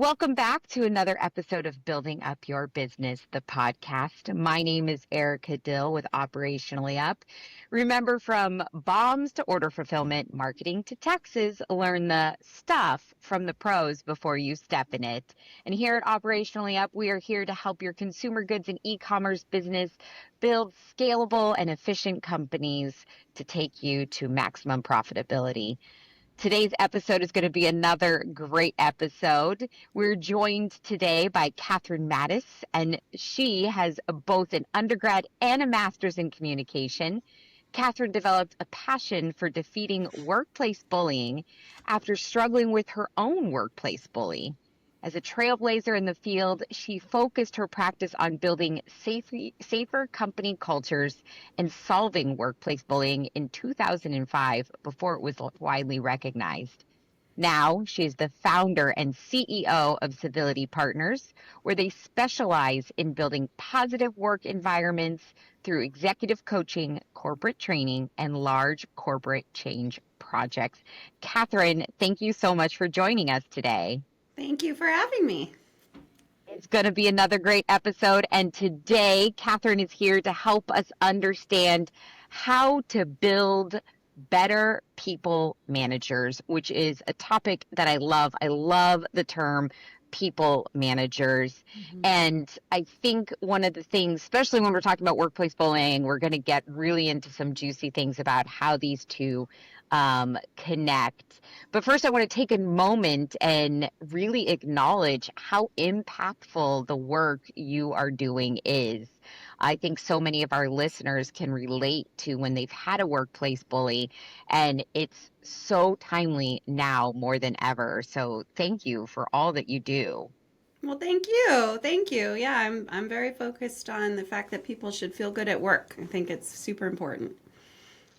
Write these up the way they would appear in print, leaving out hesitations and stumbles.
Welcome back to another episode of Building Up Your Business, the podcast. My name is Erica Dill with Operationally Up. Remember, from bombs to order fulfillment, marketing to taxes, learn the stuff from the pros before you step in it. And here at Operationally Up, we are here to help your consumer goods and e-commerce business build scalable and efficient companies to take you to maximum profitability. Today's episode is going to be another great episode. We're joined today by Catherine Mattice, and she has both an undergrad and a master's in communication. Catherine developed a passion for defeating workplace bullying after struggling with her own workplace bully. As a trailblazer in the field, she focused her practice on building safer company cultures and solving workplace bullying in 2005 before it was widely recognized. Now, she is the founder and CEO of Civility Partners, where they specialize in building positive work environments through executive coaching, corporate training, and large corporate change projects. Catherine, thank you so much for joining us today. Thank you for having me. It's going to be another great episode. And today, Catherine is here to help us understand how to build better people managers, which is a topic that I love. I love the term people managers. And I think one of the things, especially when we're talking about workplace bullying, we're going to get really into some juicy things about how these two connect. But first, I want to take a moment and really acknowledge how impactful the work you are doing is. I think so many of our listeners can relate to when they've had a workplace bully, and it's so timely now more than ever. So thank you for all that you do. Well, thank you. Thank you. Yeah, I'm very focused on the fact that people should feel good at work. I think it's super important.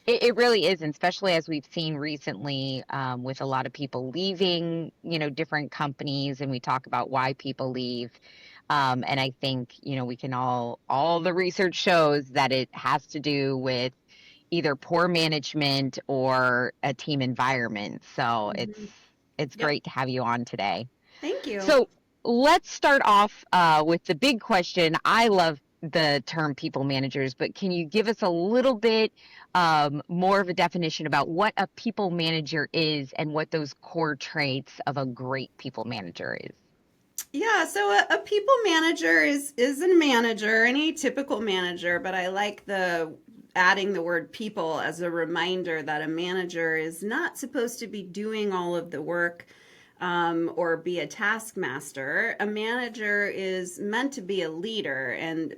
It really is, and especially as we've seen recently with a lot of people leaving, different companies, and we talk about why people leave. And I think, we can all the research shows that it has to do with either poor management or a team environment. So Hmm. it's Yep. great to have you on today. Thank you. So let's start off with the big question. I love the term people managers, but can you give us a little bit more of a definition about what a people manager is and what those core traits of a great people manager is? Yeah, so a people manager is a manager, any typical manager, but I like the adding the word people as a reminder that a manager is not supposed to be doing all of the work or be a taskmaster. A manager is meant to be a leader. And,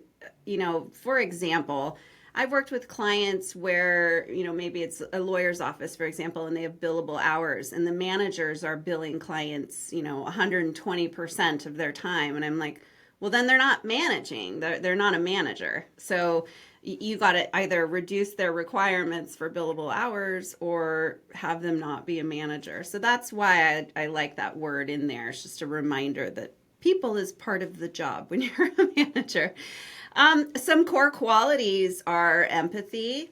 for example, I've worked with clients where, maybe it's a lawyer's office, for example, and they have billable hours, and the managers are billing clients, 120% of their time. And I'm like, well, then they're not managing. They're not a manager. So you got to either reduce their requirements for billable hours or have them not be a manager. So that's why I like that word in there. It's just a reminder that people is part of the job when you're a manager. Some core qualities are empathy,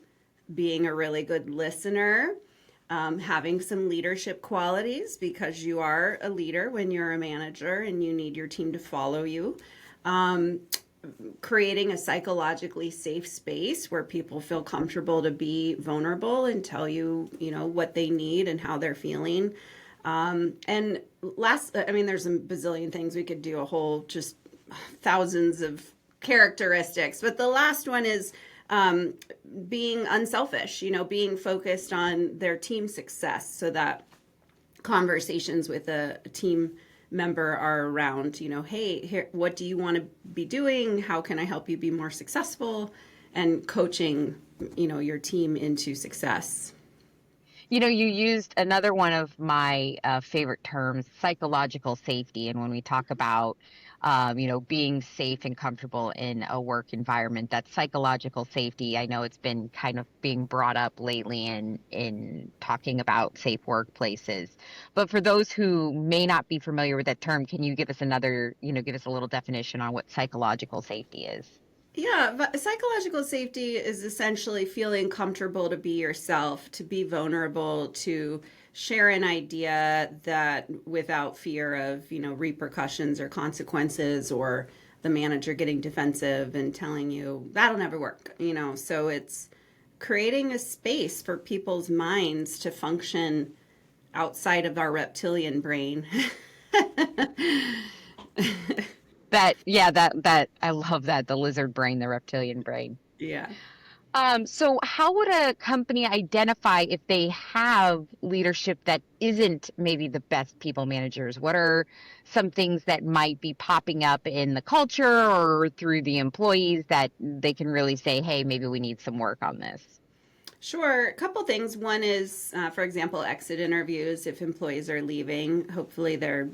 being a really good listener, having some leadership qualities because you are a leader when you're a manager and you need your team to follow you. Um, Creating a psychologically safe space where people feel comfortable to be vulnerable and tell you, what they need and how they're feeling. And last, I mean, there's a bazillion things we could do, a whole just thousands of characteristics, but the last one is being unselfish, being focused on their team success so that conversations with a team member are around, hey, here, what do you want to be doing? How can I help you be more successful? And coaching, your team into success. You used another one of my favorite terms, psychological safety. And when we talk about, being safe and comfortable in a work environment, that psychological safety, I know it's been kind of being brought up lately in talking about safe workplaces. But for those who may not be familiar with that term, can you give us give us a little definition on what psychological safety is? Yeah, but psychological safety is essentially feeling comfortable to be yourself, to be vulnerable, to share an idea that without fear of, repercussions or consequences or the manager getting defensive and telling you that'll never work. So it's creating a space for people's minds to function outside of our reptilian brain. That I love that, the lizard brain, the reptilian brain. Yeah. So how would a company identify if they have leadership that isn't maybe the best people managers? What are some things that might be popping up in the culture or through the employees that they can really say, hey, maybe we need some work on this? Sure. A couple things. One is, for example, exit interviews. If employees are leaving, hopefully they're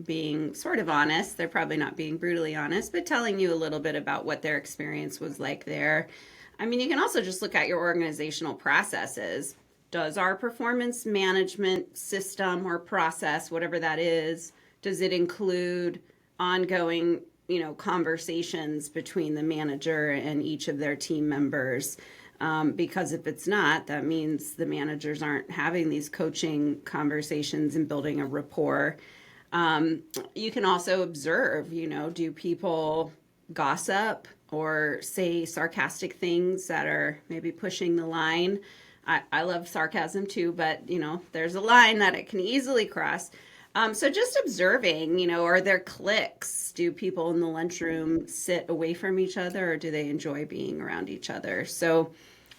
being sort of honest. They're probably not being brutally honest, but telling you a little bit about what their experience was like there. I mean, you can also just look at your organizational processes. Does our performance management system or process, whatever that is, does it include ongoing, conversations between the manager and each of their team members? Because if it's not, that means the managers aren't having these coaching conversations and building a rapport. You can also observe, do people gossip or say sarcastic things that are maybe pushing the line? I love sarcasm too, but there's a line that it can easily cross. So just observing, are there cliques? Do people in the lunchroom sit away from each other or do they enjoy being around each other? So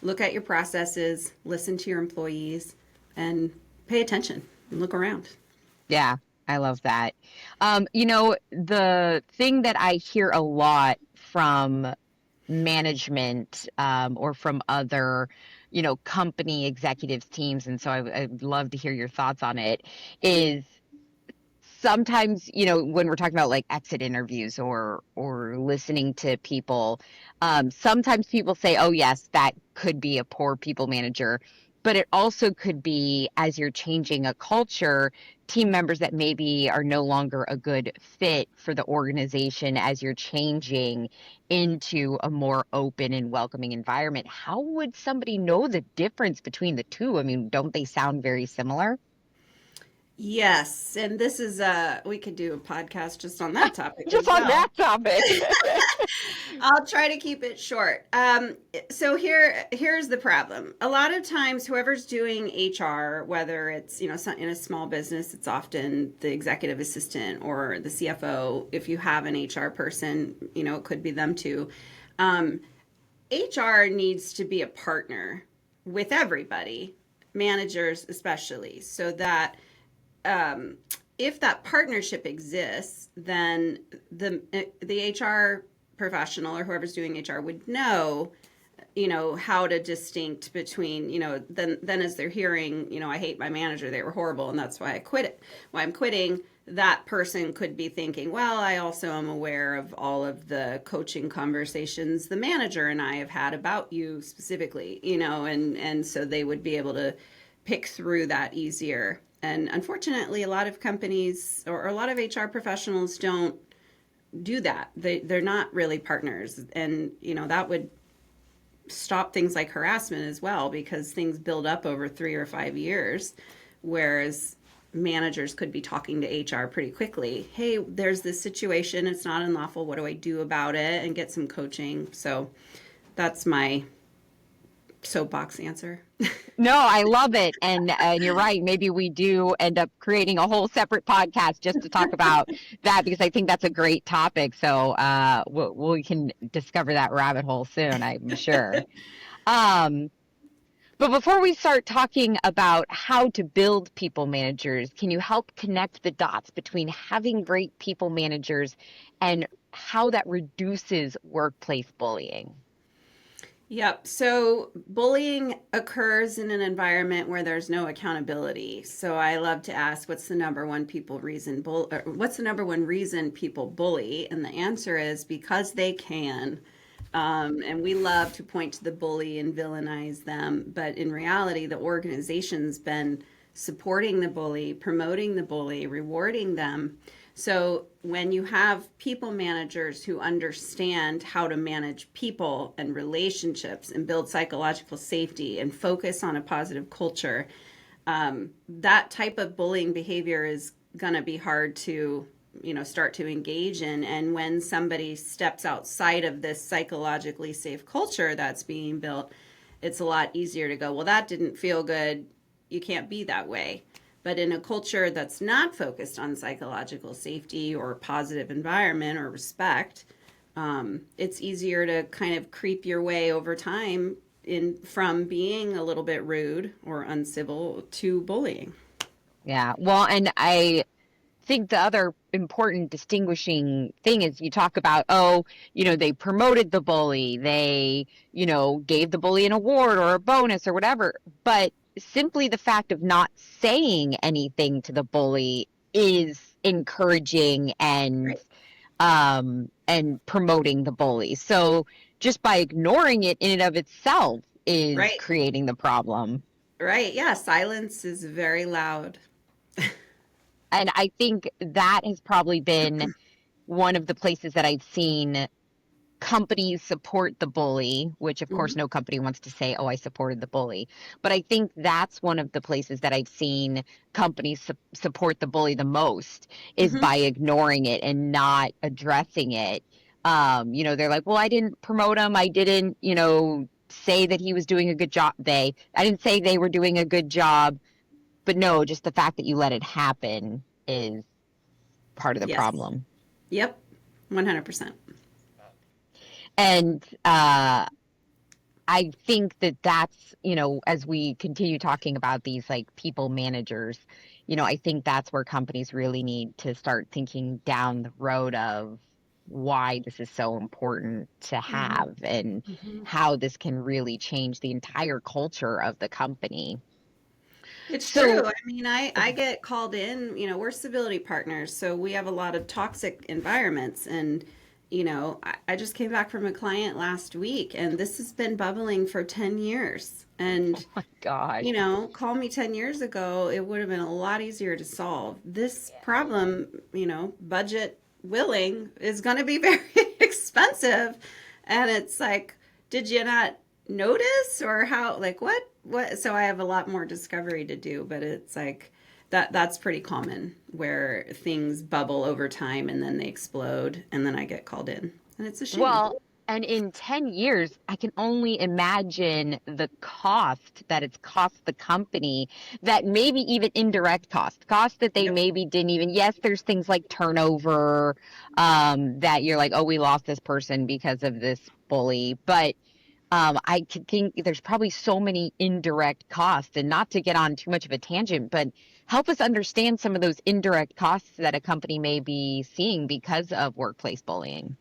look at your processes, listen to your employees, and pay attention and look around. Yeah, I love that. The thing that I hear a lot from management or from other, company executives teams, and so I'd love to hear your thoughts on it, is sometimes, when we're talking about like exit interviews or listening to people, sometimes people say, oh yes, that could be a poor people manager, but it also could be, as you're changing a culture, team members that maybe are no longer a good fit for the organization as you're changing into a more open and welcoming environment. How would somebody know the difference between the two? I mean, don't they sound very similar? Yes, and this is we could do a podcast just on that topic Just as on that well. topic. I'll try to keep it short. So here's the problem. A lot of times, whoever's doing HR, whether it's in a small business, it's often the executive assistant or the CFO. If you have an HR person, it could be them too. HR needs to be a partner with everybody, managers especially, so that if that partnership exists, then the HR professional or whoever's doing HR would know, how to distinct between, then as they're hearing, I hate my manager, they were horrible, and that's why I quit it. Why I'm quitting, that person could be thinking, well, I also am aware of all of the coaching conversations the manager and I have had about you specifically, and so they would be able to pick through that easier. And unfortunately, a lot of companies or a lot of HR professionals don't do that. They're not really partners. And, that would stop things like harassment as well because things build up over 3 or 5 years, whereas managers could be talking to HR pretty quickly. Hey, there's this situation. It's not unlawful. What do I do about it? And get some coaching. So that's my soapbox answer. No, I love it. And you're right. Maybe we do end up creating a whole separate podcast just to talk about that because I think that's a great topic. So we can discover that rabbit hole soon, I'm sure. Um, but before we start talking about how to build people managers, can you help connect the dots between having great people managers and how that reduces workplace bullying? Yep. So bullying occurs in an environment where there's no accountability. So I love to ask, what's the number one reason people bully? And the answer is because they can. And we love to point to the bully and villainize them, but in reality, the organization's been supporting the bully, promoting the bully, rewarding them. So when you have people managers who understand how to manage people and relationships and build psychological safety and focus on a positive culture, that type of bullying behavior is going to be hard to start to engage in. And when somebody steps outside of this psychologically safe culture that's being built, it's a lot easier to go, well, that didn't feel good, you can't be that way. But in a culture that's not focused on psychological safety or positive environment or respect, it's easier to kind of creep your way over time in from being a little bit rude or uncivil to bullying. Yeah. Well, and I think the other important distinguishing thing is you talk about, oh, they promoted the bully, they, gave the bully an award or a bonus or whatever. But simply the fact of not saying anything to the bully is encouraging Right. and promoting the bully. So just by ignoring it in and of itself is Right. creating the problem. Right. Yeah. Silence is very loud. And I think that has probably been one of the places that I've seen companies support the bully, which of course Mm-hmm. no company wants to say, oh, I supported the bully. But I think that's one of the places that I've seen companies support the bully the most is Mm-hmm. by ignoring it and not addressing it. They're like, well, I didn't promote him. I didn't, say that he was doing a good job. I didn't say they were doing a good job, but no, just the fact that you let it happen is part of the Yes. problem. Yep. 100%. And I think that that's, as we continue talking about these like people managers, I think that's where companies really need to start thinking down the road of why this is so important to Mm-hmm. have and Mm-hmm. how this can really change the entire culture of the company. It's true. So, I mean, I get called in, we're civility partners, so we have a lot of toxic environments. And, I just came back from a client last week, and this has been bubbling for 10 years. And, my gosh. call me 10 years ago, it would have been a lot easier to solve. This problem, budget willing, is going to be very expensive. And it's like, did you not notice or how, like, what? So I have a lot more discovery to do, but it's like that's pretty common where things bubble over time and then they explode and then I get called in. And it's a shame. Well, and in 10 years, I can only imagine the cost that it's cost the company, that maybe even indirect cost that they Yep. maybe didn't even, yes, there's things like turnover, that you're like, oh, we lost this person because of this bully. But I could think there's probably so many indirect costs, and not to get on too much of a tangent, but help us understand some of those indirect costs that a company may be seeing because of workplace bullying.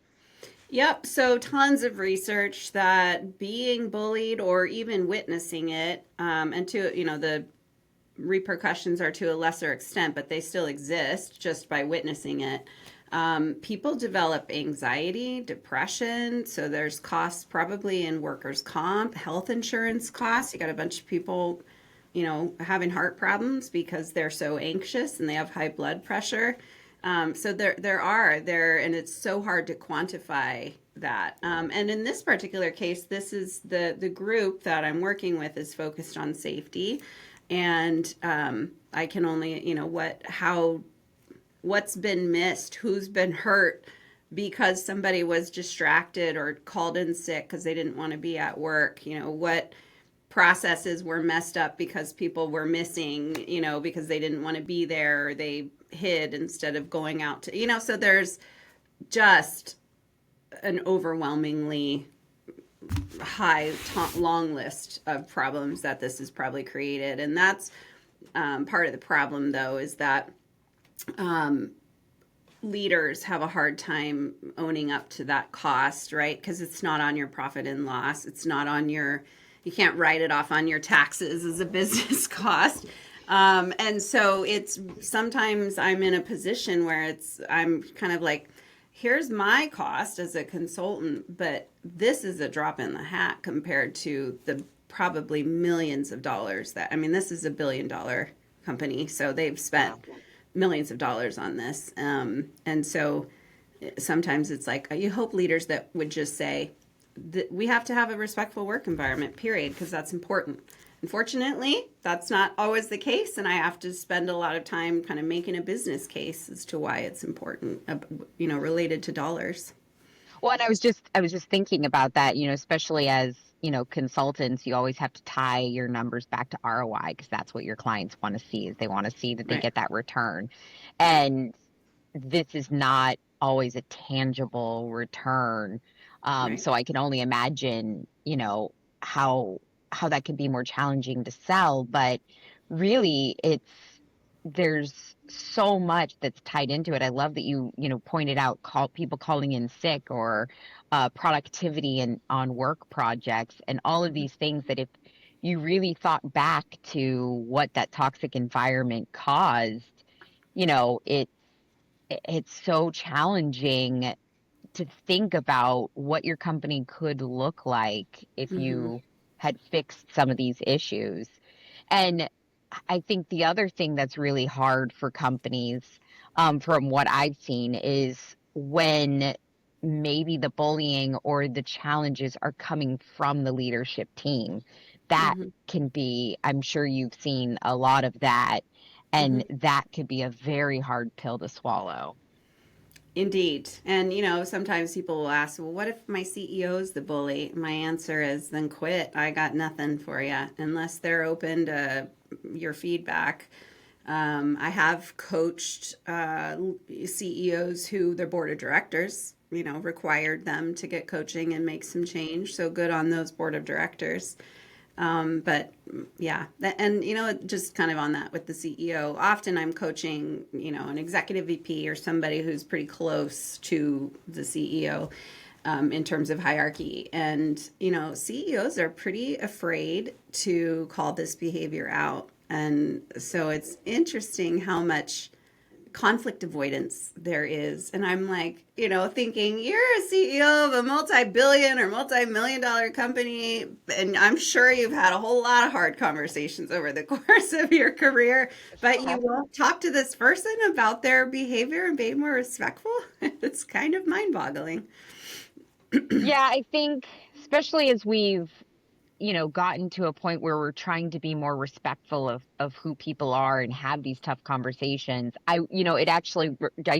Yep. So tons of research that being bullied or even witnessing it, and to, the repercussions are to a lesser extent, but they still exist just by witnessing it. People develop anxiety, depression. So there's costs probably in workers' comp, health insurance costs. You got a bunch of people, having heart problems because they're so anxious and they have high blood pressure. So and it's so hard to quantify that. And in this particular case, this is the group that I'm working with is focused on safety, and I can only, what's been missed, who's been hurt because somebody was distracted or called in sick because they didn't want to be at work, what processes were messed up because people were missing, because they didn't want to be there, or they hid instead of going out to, so there's just an overwhelmingly long list of problems that this has probably created. And that's part of the problem, though, is that leaders have a hard time owning up to that cost, right? Because it's not on your profit and loss. It's not on you can't write it off on your taxes as a business cost. And so it's sometimes I'm in a position where I'm kind of like, here's my cost as a consultant, but this is a drop in the hat compared to the probably millions of dollars this is $1 billion company. So they've spent millions of dollars on this. And so sometimes it's like you hope leaders that would just say that we have to have a respectful work environment, period, because that's important. Unfortunately, that's not always the case, and I have to spend a lot of time kind of making a business case as to why it's important, related to dollars. Well, and I was just thinking about that, especially as, consultants, you always have to tie your numbers back to ROI because that's what your clients want to see is they want to see that they Right, get that return. right, And this is not always a tangible return. right. So I can only imagine, how that could be more challenging to sell, but really there's so much that's tied into it. I love that pointed out people calling in sick or productivity and on work projects and all of these things that if you really thought back to what that toxic environment caused, you know, it it's so challenging to think about what your company could look like if Mm-hmm. you had fixed some of these issues. And I think the other thing that's really hard for companies, from what I've seen, is when maybe the bullying or the challenges are coming from the leadership team. That Mm-hmm. can be, I'm sure you've seen a lot of that, and Mm-hmm. that could be a very hard pill to swallow. Indeed. And, sometimes people will ask, well, what if my CEO is the bully? My answer is, then quit. I got nothing for you unless they're open to your feedback. I have coached CEOs who their board of directors, required them to get coaching and make some change. So good on those board of directors. But yeah, and just kind of on that with the CEO, often I'm coaching, an executive VP or somebody who's pretty close to the CEO, in terms of hierarchy. And, CEOs are pretty afraid to call this behavior out. And so it's interesting how much conflict avoidance there is. And I'm like, thinking you're a CEO of a multi-billion or multi-million dollar company. And I'm sure you've had a whole lot of hard conversations over the course of your career, but you won't talk to this person about their behavior and be more respectful. It's kind of mind boggling. Yeah, I think especially as we've, gotten to a point where we're trying to be more respectful of who people are and have these tough conversations. I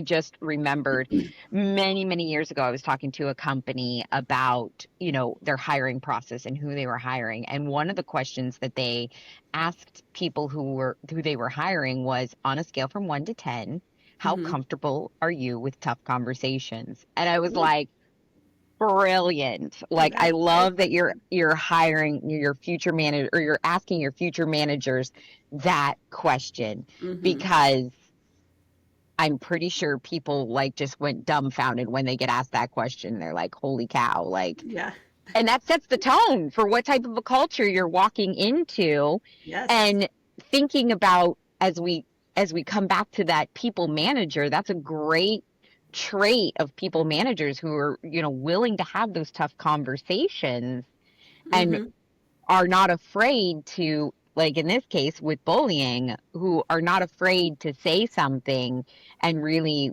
just remembered many, many years ago, I was talking to a company about, their hiring process and who they were hiring. And one of the questions that they asked people who they were hiring was on a scale from 1 to 10, how Mm-hmm. comfortable are you with tough conversations? And I was like, brilliant. Like I That's a great love that question. you're hiring your future manager or you're asking your future managers that question Mm-hmm. because I'm pretty sure people like just went dumbfounded when they get asked that question. They're like, "Holy cow." Like Yeah. and that sets the tone for what type of a culture you're walking into Yes. and thinking about as we come back to that people manager, that's a great trait of people managers who are, willing to have those tough conversations and Mm-hmm. are not afraid to, like in this case with bullying, who are not afraid to say something and really,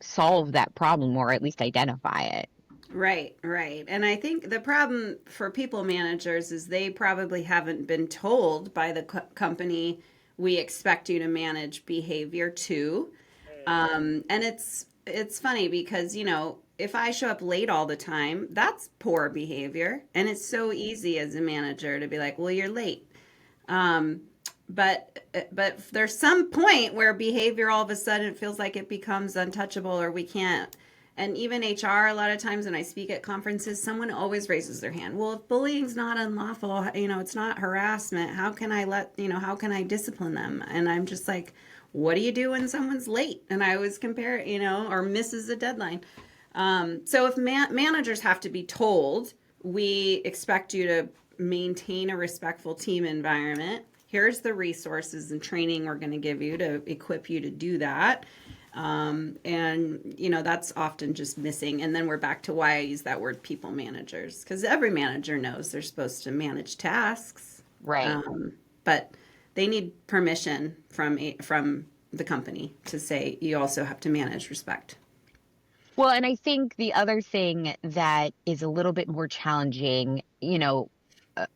solve that problem or at least identify it. Right, right. And I think the problem for people managers is they probably haven't been told by the company, we expect you to manage behavior too. And it's funny because, if I show up late all the time, that's poor behavior. And it's so easy as a manager to be like, well, you're late. Um, but there's some point where behavior all of a sudden feels like it becomes untouchable or we can't. And even HR, a lot of times when I speak at conferences, someone always raises their hand. Well, if bullying's not unlawful, it's not harassment. How can I discipline them? And I'm just like, what do you do when someone's late? And I always compare, or misses a deadline. So if managers have to be told, we expect you to maintain a respectful team environment. Here's the resources and training we're going to give you to equip you to do that. And that's often just missing. And then we're back to why I use that word people managers, because every manager knows they're supposed to manage tasks. Right. But they need permission from the company to say you also have to manage respect. Well, and I think the other thing that is a little bit more challenging,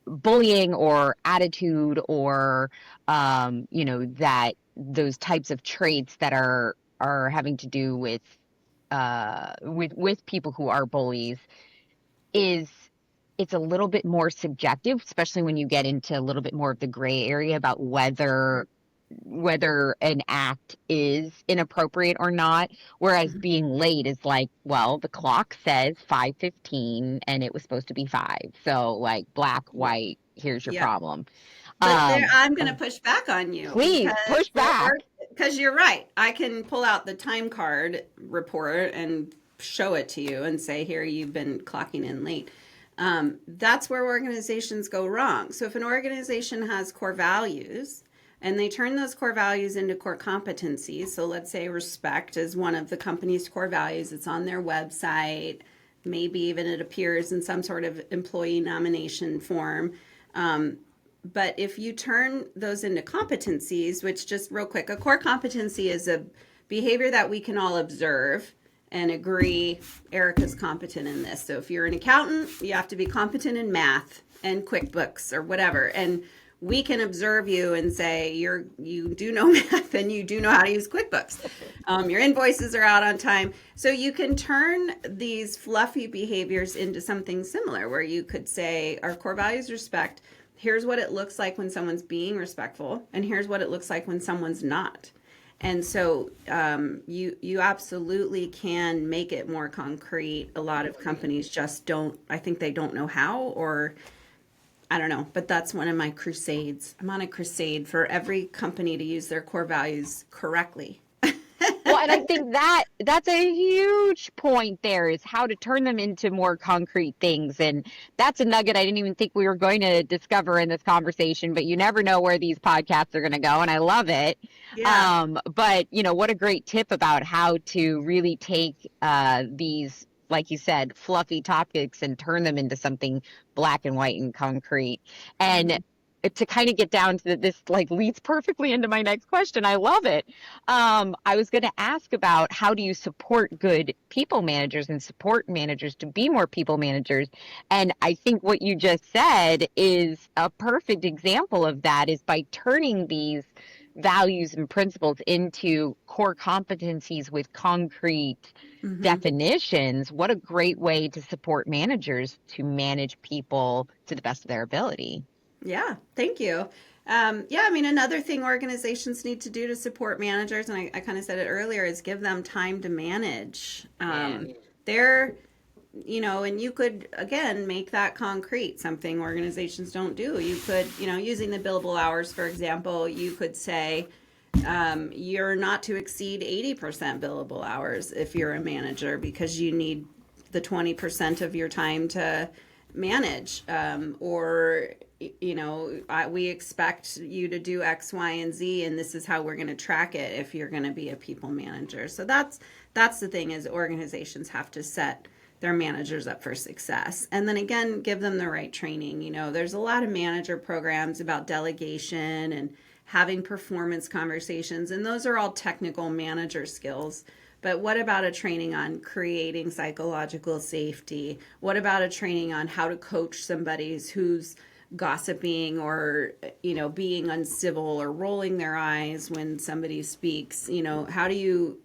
bullying or attitude or, that those types of traits that are having to do with people who are bullies is it's a little bit more subjective, especially when you get into a little bit more of the gray area about whether an act is inappropriate or not. Whereas being late is like, well, the clock says 5:15 and it was supposed to be 5. So like black, Yeah. white, here's your Yeah. problem. But there, Um, I'm going to push back on you please because push back. you're right. I can pull out the time card report and show it to you and say, here, you've been clocking in late. That's where organizations go wrong. So if an organization has core values and they turn those core values into core competencies, so let's say respect is one of the company's core values, it's on their website, maybe even it appears in some sort of employee nomination form. But if you turn those into competencies, which just real quick, a core competency is a behavior that we can all observe and agree Erica's competent in this. So if you're an accountant, you have to be competent in math and QuickBooks or whatever. And we can observe you and say you do know math and you do know how to use QuickBooks. Your invoices are out on time. So you can turn these fluffy behaviors into something similar where you could say our core values respect. Here's what it looks like when someone's being respectful, and here's what it looks like when someone's not. And so you absolutely can make it more concrete. A lot of companies just don't, I think they don't know how, or I don't know, but that's one of my crusades. I'm on a crusade for every company to use their core values correctly. Well, and I think that's a huge point there is how to turn them into more concrete things. And that's a nugget I didn't even think we were going to discover in this conversation, but you never know where these podcasts are going to go. And I love it. Yeah. But what a great tip about how to really take these, like you said, fluffy topics and turn them into something black and white and concrete. And to kind of get down to this, like leads perfectly into my next question. I love it. I was going to ask about how do you support good people managers and support managers to be more people managers? And I think what you just said is a perfect example of that is by turning these values and principles into core competencies with concrete Mm-hmm. definitions. What a great way to support managers to manage people to the best of their ability. Yeah, thank you. Yeah, I mean, another thing organizations need to do to support managers, and I kind of said it earlier, is give them time to manage. They're, and you could, again, make that concrete, something organizations don't do. You could, using the billable hours, for example, you could say, you're not to exceed 80% billable hours if you're a manager because you need the 20% of your time to manage, we expect you to do X, Y, and Z, and this is how we're going to track it if you're going to be a people manager. So that's the thing is organizations have to set their managers up for success. And then again, give them the right training. There's a lot of manager programs about delegation and having performance conversations, and those are all technical manager skills. But what about a training on creating psychological safety? What about a training on how to coach somebody who's gossiping or, being uncivil or rolling their eyes when somebody speaks? How do you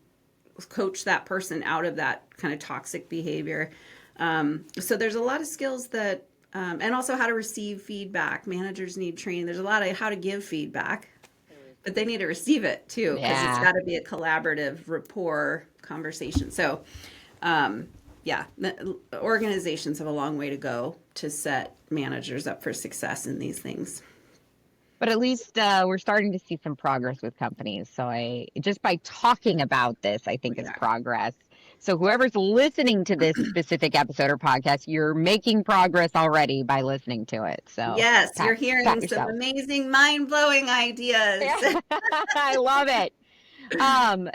coach that person out of that kind of toxic behavior? So there's a lot of skills that, and also how to receive feedback. Managers need training. There's a lot of how to give feedback, but they need to receive it too, because it's got to be a collaborative rapport conversation. So, organizations have a long way to go to set managers up for success in these things. But at least we're starting to see some progress with companies. So just by talking about this, I think is progress. So whoever's listening to this specific episode or podcast, you're making progress already by listening to it. So yes, you're hearing some amazing, mind-blowing ideas. I love it. I'm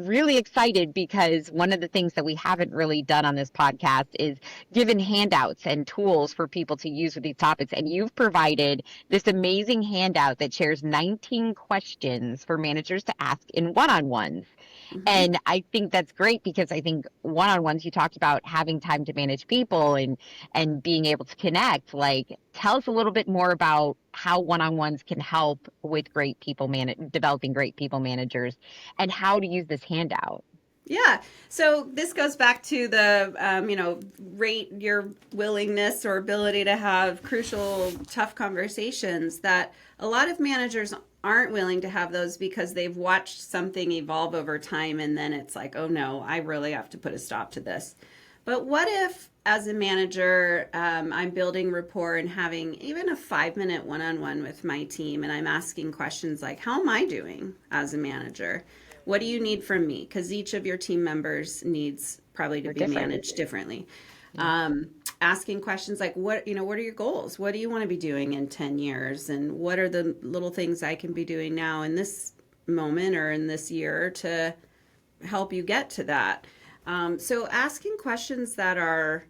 really excited because one of the things that we haven't really done on this podcast is given handouts and tools for people to use with these topics. And you've provided this amazing handout that shares 19 questions for managers to ask in one-on-ones. Mhm. And I think that's great because I think one-on-ones, you talked about having time to manage people and being able to connect. Like, tell us a little bit more about how one-on-ones can help with developing great people managers and how to use this handout. Yeah. So this goes back to the, rate your willingness or ability to have crucial, tough conversations that a lot of managers aren't willing to have those because they've watched something evolve over time and then it's like, oh no, I really have to put a stop to this. But what if, as a manager, I'm building rapport and having even a 5-minute one on one with my team, and I'm asking questions like, how am I doing as a manager? What do you need from me? Because each of your team members needs probably to They're be different. managed differently. Yeah. Asking questions like, what are your goals? What do you want to be doing in 10 years? And what are the little things I can be doing now in this moment or in this year to help you get to that? So asking questions that are,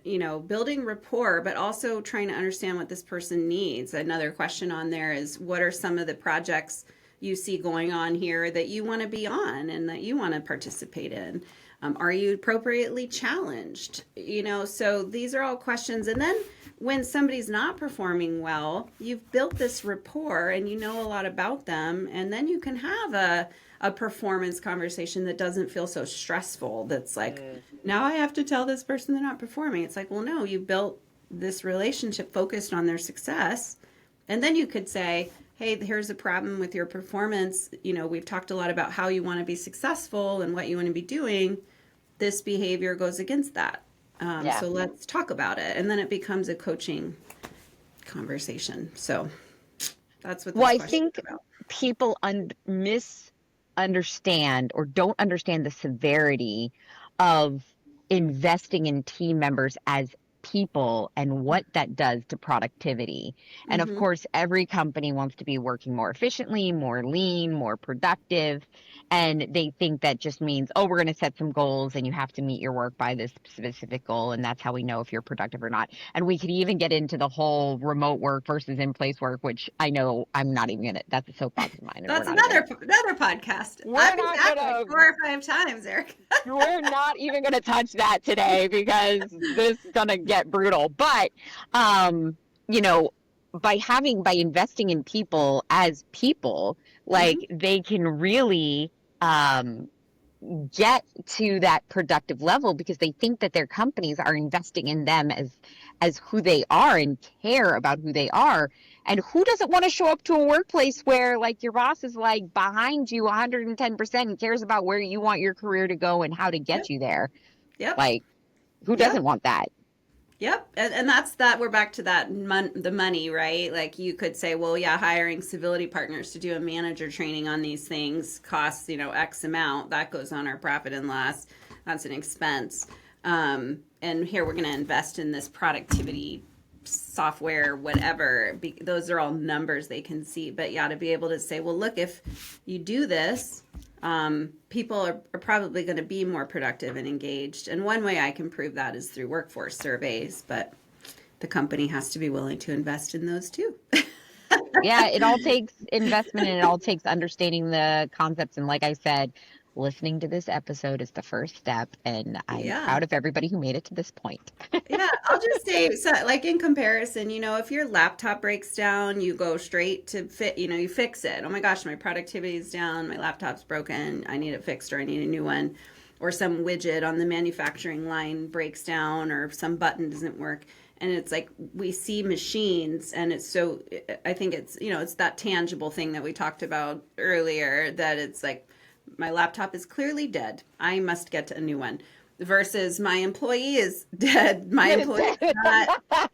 building rapport, but also trying to understand what this person needs. Another question on there is, what are some of the projects you see going on here that you want to be on and that you want to participate in? Are you appropriately challenged? So these are all questions. And then when somebody's not performing well, you've built this rapport and you know a lot about them. And then you can have a performance conversation that doesn't feel so stressful. That's like, now I have to tell this person they're not performing. It's like, well, no, you built this relationship focused on their success. And then you could say, hey, here's a problem with your performance. We've talked a lot about how you want to be successful and what you want to be doing. This behavior goes against that. Yeah. So let's talk about it. And then it becomes a coaching conversation. So that's what this Well, I question think is about. people misunderstand or don't understand the severity of investing in team members as people and what that does to productivity. And of Mm-hmm. course, every company wants to be working more efficiently, more lean, more productive. And they think that just means, oh, we're going to set some goals and you have to meet your work by this specific goal. And that's how we know if you're productive or not. And we could even get into the whole remote work versus in place work, which I know I'm not even going to, that's a soapbox of mine. And That's another podcast. we're I've been not back like gonna 4 or 5 times, Eric. we're not even gonna touch that today because this is gonna get brutal. But um, you know, by investing in people as people, like Mm-hmm. they can really um get to that productive level because they think that their companies are investing in them as who they are and care about who they are. And who doesn't want to show up to a workplace where like your boss is like behind you 110% and cares about where you want your career to go and how to Yep. get you there? Yep. Like, who Yep. doesn't want that? Yep. And that's that. We're back to that the money, right? Like you could say, well, yeah, hiring Civility Partners to do a manager training on these things costs, X amount. That goes on our profit and loss. That's an expense. And here we're going to invest in this productivity software, whatever. Those are all numbers they can see. But yeah, to be able to say, well, look, if you do this, people are probably going to be more productive and engaged. And one way I can prove that is through workforce surveys, but the company has to be willing to invest in those too. Yeah, it all takes investment and it all takes understanding the concepts. And like I said, listening to this episode is the first step. And I'm Yeah. proud of everybody who made it to this point. Yeah, I'll just say, so, like in comparison, if your laptop breaks down, you go straight to you fix it. Oh my gosh, my productivity is down, my laptop's broken, I need it fixed or I need a new one. Or some widget on the manufacturing line breaks down or some button doesn't work. And it's like we see machines and it's so, I think it's that tangible thing that we talked about earlier that it's like, my laptop is clearly dead. I must get a new one versus my employee is dead. My employee is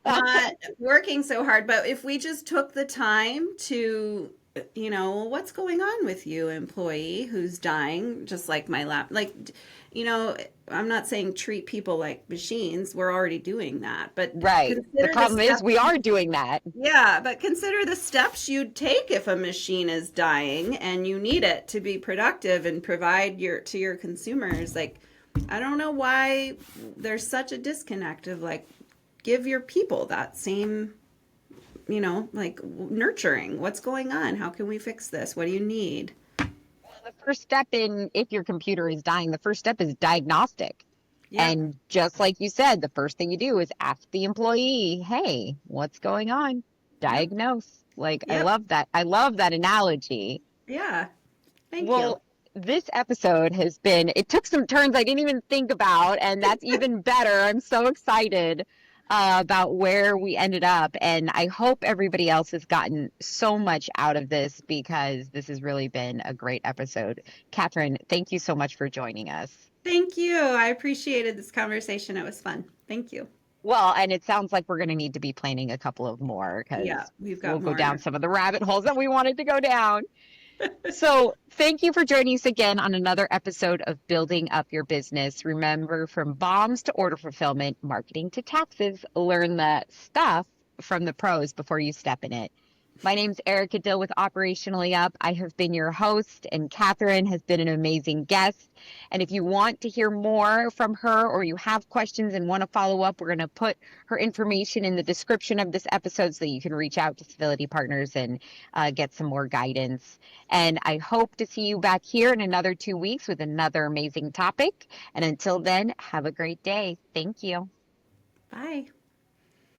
not working so hard. But if we just took the time to what's going on with you, employee who's dying, just like my like, you know, I'm not saying treat people like machines. We're already doing that, but Right. The consider the problem is we steps. are doing that. Yeah, but consider the steps you'd take if a machine is dying and you need it to be productive and provide your consumers. Like, I don't know why there's such a disconnect of like give your people that same, like nurturing. What's going on? How can we fix this? What do you need? The first step in if your computer is dying, the first step is diagnostic. Yep. And just like you said, the first thing you do is ask the employee, hey, what's going on? Yep. Diagnose. Like, I Yep. love that. I love that analogy. Yeah. Thank you. Well, this episode has been, it took some turns I didn't even think about, and that's even better. I'm so excited about where we ended up. And I hope everybody else has gotten so much out of this because this has really been a great episode. Catherine, thank you so much for joining us. Thank you. I appreciated this conversation. It was fun. Thank you. Well, and it sounds like we're going to need to be planning a couple of more Yeah, because we've we'll got go down more. some of the rabbit holes that we wanted to go down. So, thank you for joining us again on another episode of Building Up Your Business. Remember, from bombs to order fulfillment, marketing to taxes, learn the stuff from the pros before you step in it. My name's Erica Dill with Operationally Up. I have been your host, and Catherine has been an amazing guest. And if you want to hear more from her or you have questions and want to follow up, we're going to put her information in the description of this episode so that you can reach out to Civility Partners and get some more guidance. And I hope to see you back here in another 2 weeks with another amazing topic. And until then, have a great day. Thank you. Bye.